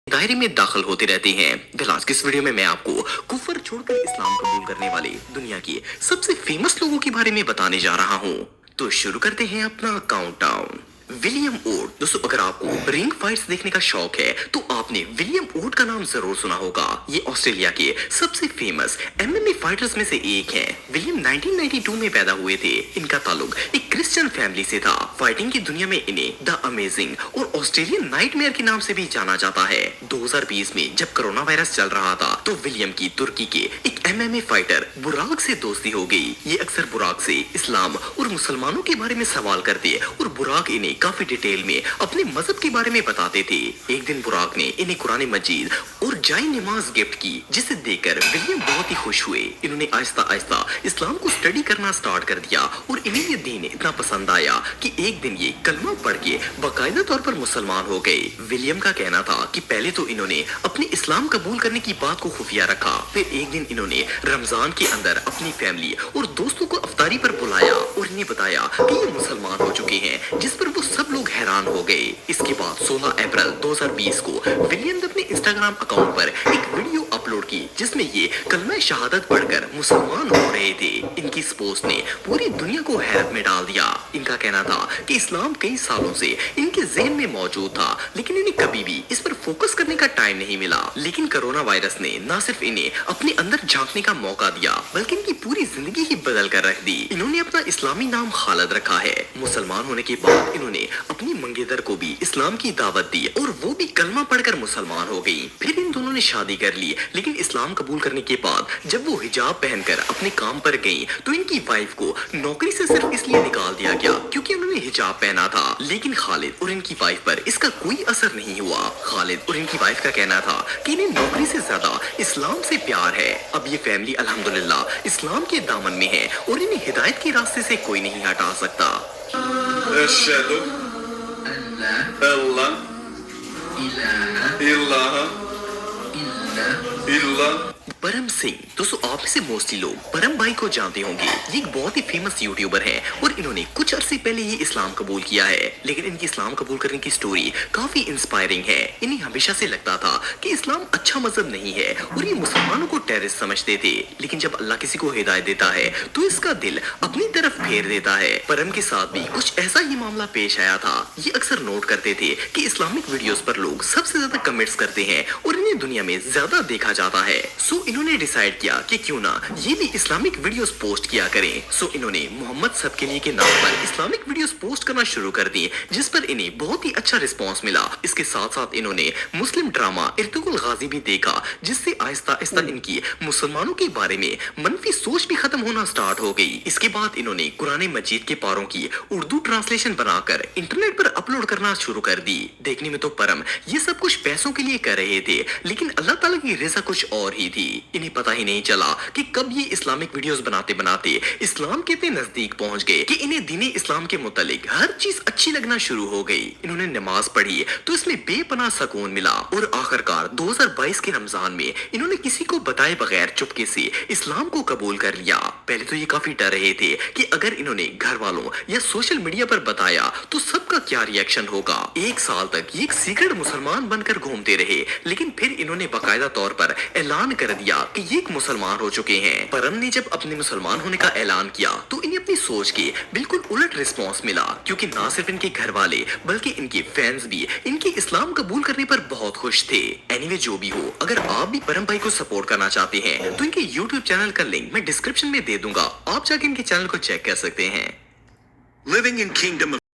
दायरे में दाखिल होते रहते हैं। आज की इस वीडियो में मैं आपको कुफर छोड़कर इस्लाम कबूल करने वाले दुनिया के सबसे फेमस लोगों के बारे में बताने जा रहा हूँ। तो शुरू करते हैं अपना काउंटडाउन। विलियम ओट। दोस्तों, अगर आपको रिंग फाइट्स देखने का शौक है तो आपने विलियम ओट का नाम जरूर सुना होगा। ये ऑस्ट्रेलिया के सबसे फेमस एमएमए फाइटर्स में से एक हैं। विलियम 1992 में पैदा हुए थे। इनका ताल्लुक एक क्रिश्चियन फैमिली से था। फाइटिंग की दुनिया में इन्हें द अमेजिंग और ऑस्ट्रेलियन नाइटमेयर के नाम से भी जाना जाता है। 2020 में जब कोरोना वायरस चल रहा था तो विलियम की तुर्की के एक एमएमए फाइटर बुराक से दोस्ती हो गई। ये अक्सर बुराक से इस्लाम और मुसलमानों के बारे में सवाल करते और बुराक इन्हें काफी डिटेल में अपने मजहब के बारे में बताते थे। एक दिन बुराक ने इन्हें कुरान मजीद और जाई नमाज गिफ्ट की, जिसे देखकर विलियम बहुत ही खुश हुए। इन्होंने आहिस्ता आहिस्ता इस्लाम को स्टडी करना स्टार्ट कर दिया और इन्हें ये दीन इतना पसंद आया कि एक दिन ये कलमा पढ़ के बाकायदा तौर पर मुसलमान हो गए। विलियम का कहना था कि पहले तो इन्होंने अपने इस्लाम कबूल करने की बात को खुफिया रखा, फिर एक दिन इन्होंने रमजान के अंदर अपनी फैमिली और दोस्तों को अफ्तारी पर बुलाया और इन्हें बताया कि ये मुसलमान हो चुके हैं, जिस पर वो सब लोग हैरान हो गए। इसके बाद 16 अप्रैल 2020 को विलियम ने अपने इंस्टाग्राम अकाउंट पर एक वीडियो अपलोड की जिसमें ये कलमा शहादत पढ़कर मुसलमान हो रहे थे। इनकी इस पोस्ट ने पूरी दुनिया को हैरत में डाल दिया। इनका कहना था कि इस्लाम कई सालों से इनके ज़हन में मौजूद था, लेकिन इन्हें कभी भी इस पर फोकस करने का टाइम नहीं मिला। लेकिन कोरोना वायरस ने न सिर्फ इन्हें अपने अंदर झांकने का मौका दिया, बल्कि इनकी पूरी जिंदगी ही बदल कर रख दी। इन्होंने अपना इस्लामी नाम खालिद रखा है। मुसलमान होने के बाद इन्होंने अपनी मंगेतर को भी इस्लाम की दावत दी और वो भी कलमा पढ़कर मुसलमान हो गई। फिर इन दोनों ने शादी कर ली, लेकिन इस्लाम कबूल करने के बाद जब वो हिजाब पहनकर अपने काम पर गई तो इनकी वाइफ को नौकरी से सिर्फ इसलिए निकाल दिया गया क्योंकि उन्होंने हिजाब पहना था। लेकिन खालिद और इनकी वाइफ पर इसका कोई असर नहीं हुआ। खालिद और इनकी वाइफ का कहना था कि इन्हें नौकरी से ज्यादा इस्लाम से प्यार है। अब ये फैमिली अल्हम्दुलिल्लाह इस्लाम के दामन में है और इन्हें हिदायत के रास्ते से कोई नहीं हटा सकता। परम सिंह। दोस्तों, आप में से मोस्टली लोग परम भाई को जानते होंगे। ये एक बहुत ही फेमस यूट्यूबर है और इन्होंने कुछ अरसे पहले ही इस्लाम कबूल किया है। लेकिन इनकी इस्लाम कबूल करने की स्टोरी काफी इंस्पायरिंग है। इन्हें हमेशा से लगता था कि इस्लाम अच्छा मजहब नहीं है और ये मुसलमानों को टेररिस्ट समझते थे। लेकिन जब अल्लाह किसी को हिदायत देता है तो इसका दिल अपनी तरफ फेर देता है। परम के साथ भी कुछ ऐसा ही मामला पेश आया था। ये अक्सर नोट करते थे कि इस्लामिक वीडियोस पर लोग सबसे ज्यादा कमेंट्स करते हैं और इन्हें दुनिया में ज्यादा देखा जाता है। सो इन्होंने डिसाइड किया कि क्यों ना ये भी इस्लामिक वीडियोस पोस्ट किया करें। सो इन्होंने मोहम्मद सबके लिए के नाम पर इस्लामिक वीडियोस पोस्ट करना शुरू कर दी, जिस पर इन्हें बहुत ही अच्छा रिस्पांस मिला। इसके साथ साथ इन्होंने मुस्लिम ड्रामा इर्तुगरुल गाजी भी देखा, जिससे आहिस्ता आहिस्ता इनकी मुसलमानों के बारे में मनफी सोच भी खत्म होना स्टार्ट हो गई। इसके बाद इन्होंने कुरान मजीद के पारों की उर्दू ट्रांसलेशन बनाकर इंटरनेट पर अपलोड करना शुरू कर दी। देखने में तो परम ये सब कुछ पैसों के लिए कर रहे थे, लेकिन अल्लाह ताला की रज़ा कुछ और ही थी। इन्हें पता ही नहीं चला कि कब ये इस्लामिक वीडियोस बनाते बनाते इस्लाम के इतने नजदीक पहुंच गए कि इन्हें दीन इस्लाम के मुतालिक हर चीज अच्छी लगना शुरू हो गई। इन्होंने नमाज पढ़ी तो इसमें बेपनाह सुकून मिला और आखिरकार 2022 के रमजान में इन्होंने किसी को बताए बगैर चुपके से इस्लाम को कबूल कर लिया। पहले तो ये काफी डर रहे थे कि अगर इन्होंने घर वालों या सोशल मीडिया पर बताया तो सबका क्या रिएक्शन होगा। एक साल तक ये एक सीक्रेट मुसलमान बनकर घूमते रहे, लेकिन फिर इन्होंने बाकायदा तौर पर ऐलान कर दिया कि ये एक मुसलमान हो चुके हैं। परम ने जब अपने मुसलमान होने का ऐलान किया तो इन्हें अपनी सोच के बिल्कुल उलट रिस्पांस मिला, क्योंकि ना सिर्फ इनके घर वाले बल्कि इनके फैंस भी इनके इस्लाम कबूल करने पर बहुत खुश थे। एनीवे, जो भी हो, अगर आप भी परम भाई को सपोर्ट करना चाहते हैं तो इनके यूट्यूब चैनल का लिंक मैं डिस्क्रिप्शन में दे दूंगा। आप जाके इनके चैनल को चेक कर सकते हैं। Living in Kingdom of